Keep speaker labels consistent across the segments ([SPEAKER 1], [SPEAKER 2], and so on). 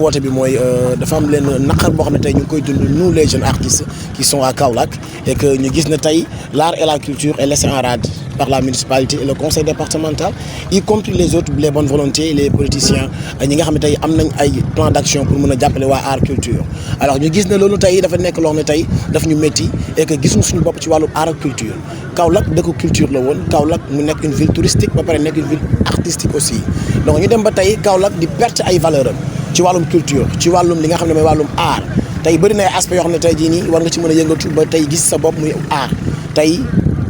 [SPEAKER 1] woote bi mooy dafa am leen naqar boo xam ne tey ñu ngi koy dund nous les jeunes artistes qui sont à Kaolack et que ñu gis ne tey l'art et la culture est laissé en rade par la municipalité et le conseil départemental, y compris les autres, les bonnes volontés, les politiciens ñi nga xam ne tey am nañ ay plan d'action pour mën a jàppale waa art culture. Alors ñu gis ne loolu tey dafa nekk loo xam ne tey daf ñu métti et que gisuñu suñu bopp ci wàllu art ak culture. Kaolack dëkk culture la woon Kaolack mu nekk une ville touristique ba pare nekk une ville artistique aussi donc ñu dem ba tey Kaolack di perte ay valeur am ci wàllum culture ci wàllum li nga xam ne mooy wàllum art tey bëri na ay aspects yoo xam ne tey jii nii war nga ci mën a yëngatu ba tey gis sa bopp muy art tey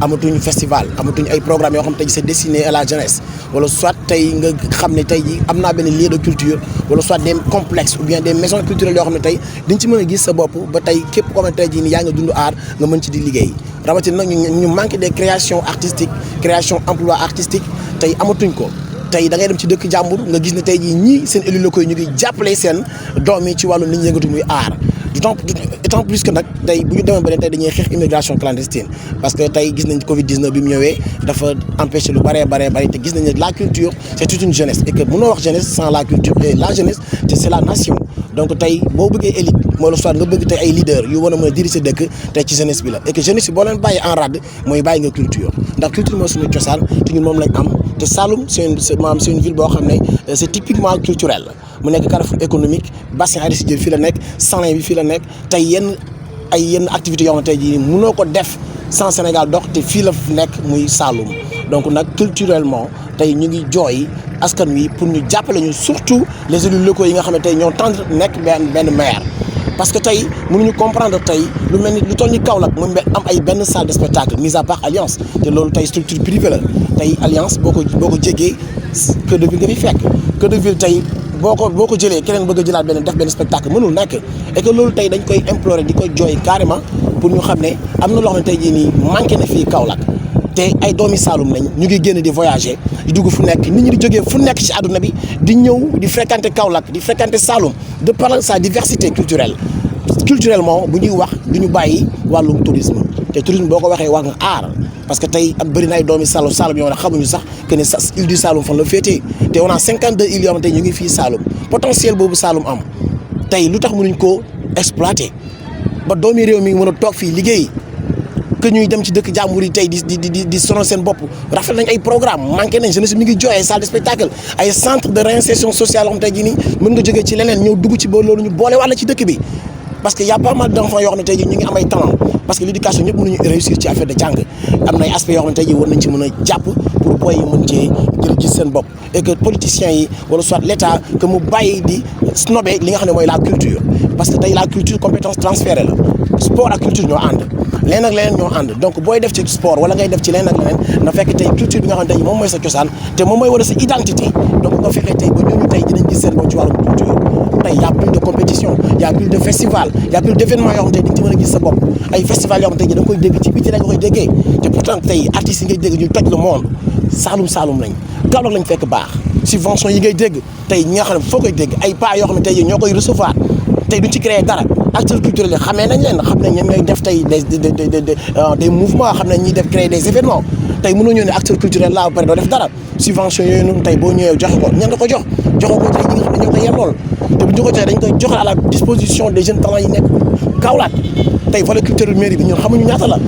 [SPEAKER 1] amatuñ festival amatuñ ay programmes yoo xam ne tey c'est destiné à la jeunesse wala soit tey nga xam ne tey jii am naa benn lieu de culture wala soit des complexes ou bien des maisons culturelles yoo xam ne tey dañ ci mën a gis sa bopp ba tey képp koo xam ne tey jii nii yaa nga dund art nga mën ci di liggéey rawatina nag ñu manqué des créations artistiques création emploi artistique tey amatuñ ko tey da ngay dem ci dëkk jàmbur nga gis ne tey jii ñii seen élus locaux yi ñu ngi jàppale seen doom yi ci wàllum li ñu yëngatu muy art d'autant plus que nag tey bu ñu demee ba ne tey dañuy xeex immigration clandestine parce que tey gis nañ Covid 19 bi mu ñëwee dafa empêcher lu bëree te gis nañ ne la culture c'est toute une jeunesse et que mënoo wax jeunesse sans la culture et la jeunesse c'est la nation donc tey boo bëggee élite mooy le soit nga bëgg tey ay leaders yu war a mën a diriger dëkk tey ci jeunesse bi la et que jeunesse bi boo leen bàyyi en rade mooy bàyyi nga culture ndax culture mooy suñu cosaan te ñun moom lañ am te Saloum c'est une ville boo xam ne c'est typiquement culturel mu nekk carrefour économique bassin arachidier fii la nekk Saint-Louis bi fii la nekk tey yenn activités yoo xam ne tey jii mënoo ko def sans Sénégal dox te fii la nekk muy Saloum donc nag culturellement tey ñu ngi jooy askan wi pour ñu jàppale ñu surtout les élus locaux yi nga xam ne tey ñoo tendre nekk benn maire parce que tey mënuñu comprendre tey lu mel ni lu toll ni Kaolack mu am ay benn salle de spectacle mis à part Alliance te loolu tey structure privée la tey Alliance boo ko jégee Cœur de Ville nga fi fekk Cœur de Ville tey boo ko jëlee keneen bëgg a jëlaat def benn spectacle mënul nekk et que loolu tey dañ koy implorer di koy jooy carrément pour ñu xam ne am na loo xam ne tey jii nii manqué na fii Kaolack te ay doomi Saloum lañ ñu ngi génn di voyager di dugg fu nekk nit ñi di jógee fu nekk ci àdduna bi di ñëw di fréquenter Kaolack di fréquenter Saloum de par sa diversité culturellement bu ñuy wax du ñu bàyyi wàllum tourisme te tourisme boo ko waxee wax nga aar parce que tey am bëri na ay doomi Saloum yoo xam ne xamuñu sax que ne île du Saloum fan la féetee te on a 52 îles yoo xam ne tey ñu ngi fii Saloum potentiel boobu Saloum am tey lu tax mënuñ koo exploiter ba doomi réew mi mën a toog fii liggéey que ñuy dem ci dëkk jàmbur yi tey di sonal seen bopp rafet nañ ay programme manqué nañ jeunesse mi ngi jooy ay salle de spectacle ay centre de réinsertion sociale yoo xam tey jii nii mën nga jógee ci leneen ñëw dugg ci ba loolu ñu boole wàlla ci dëkk bi parce que y a pas mal d'enfants yoo xam ne tey jii ñu ngi am ay talent parce que l'éducation ñëpp mënuñu réussir ci affaire de jàng am na ay aspects yoo xam ne tey jii war nañ ci mën a jàpp pour boy yi mën cee jël ci seen bopp et que politiciens yi wala soit l'État que mu bàyyi di snobé li nga xam ne mooy la culture parce que tey la culture compétence transférée la sport ak culture ñoo ànd leneen ak leneen ñoo ànd donc booy def ci sport wala ngay def ci leneen ak leneen na fekk tey culture bi nga xam ne tey moom mooy sa cosaan te moom mooy war a sa identité donc nga fekkee tey ba ñooñu tey dinañ gis seen bopp ci wàllum culture tey y a plus de compétition y a plus de festival y a plus d'événements yoo xam tey di nga ci mën a gis sa bopp ay festival yoo xam tey da nga koy dégg ci biti la nga koy déggee te pourtant tey artistes yi ngay dégg ñu toj le monde Saloum lañ Kaolack lañ fekk baax subvention yi ngay dégg tey ñi nga xam ne foo koy dégg ay pas yoo xam ne tey ñoo koy recevoir tey duñ ci créer dara acteurs culturels yi xamee nañ leen xam nañ ñoom ñooy def tey des mouvements xam nañ ñuy def créer des événements tey mënoo ñëw ne acteur culturel laa ba pare doo def dara subvention yooyu noonu tey boo ñëwee joxe ko ñan nga ko joxoo ko tey ñi nga xam ne ñoo ko yellool te bu ñu ko joxee dañ koy joxe à la disposition des jeunes talents yi nekk Kaolack tey volet culturel mairie bi ñun xamuñu ñaata la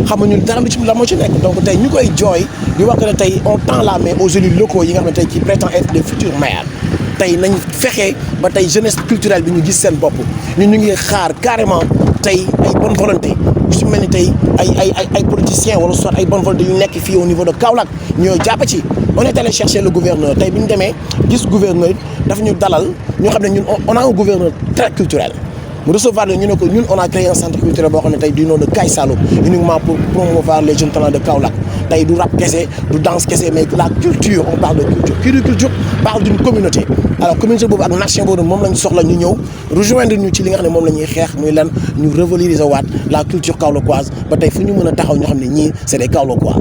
[SPEAKER 1] xamuñu dara lu ci la moo ci nekk donc tey ñu koy jooy di wax ne tey on tend la main aux élus locaux yi nga xam ne tey qui prétendent être des futurs maires tey nañ fexe ba tey jeunesse culturelle bi ñu gis seen bopp ñun ñu ngi xaar carrément tey ay bonne volonté su mel ni tey ay politiciens wala soit ay bonne volonté yu nekk fii au niveau de Kaolack ñoo jàpp ci on est allé chercher le gouverneur tey bi ñu demee gis gouverneur dafa ñu dalal ñoo xam ne ñun on a un gouverneur très culturel mu recevoir ñu ne ko ñun on a créé un centre culturel boo xam ne tey du nom de Kaay Saloum uniquement pour promouvoir les jeunes talents de Kaolack tey du rap kese du danse kese mais la culture on parle de culture culture parle d'une communauté alors communauté boobu ak nation boobu moom lañ soxla ñu ñëw rejoindre ñu ci li nga xam ne moom la ñuy xeex muy lan ñu revaloriser waat la culture kaolackoise ba tey fu ñu mën a taxaw ñoo xam ne ñii c'est des Kaolackois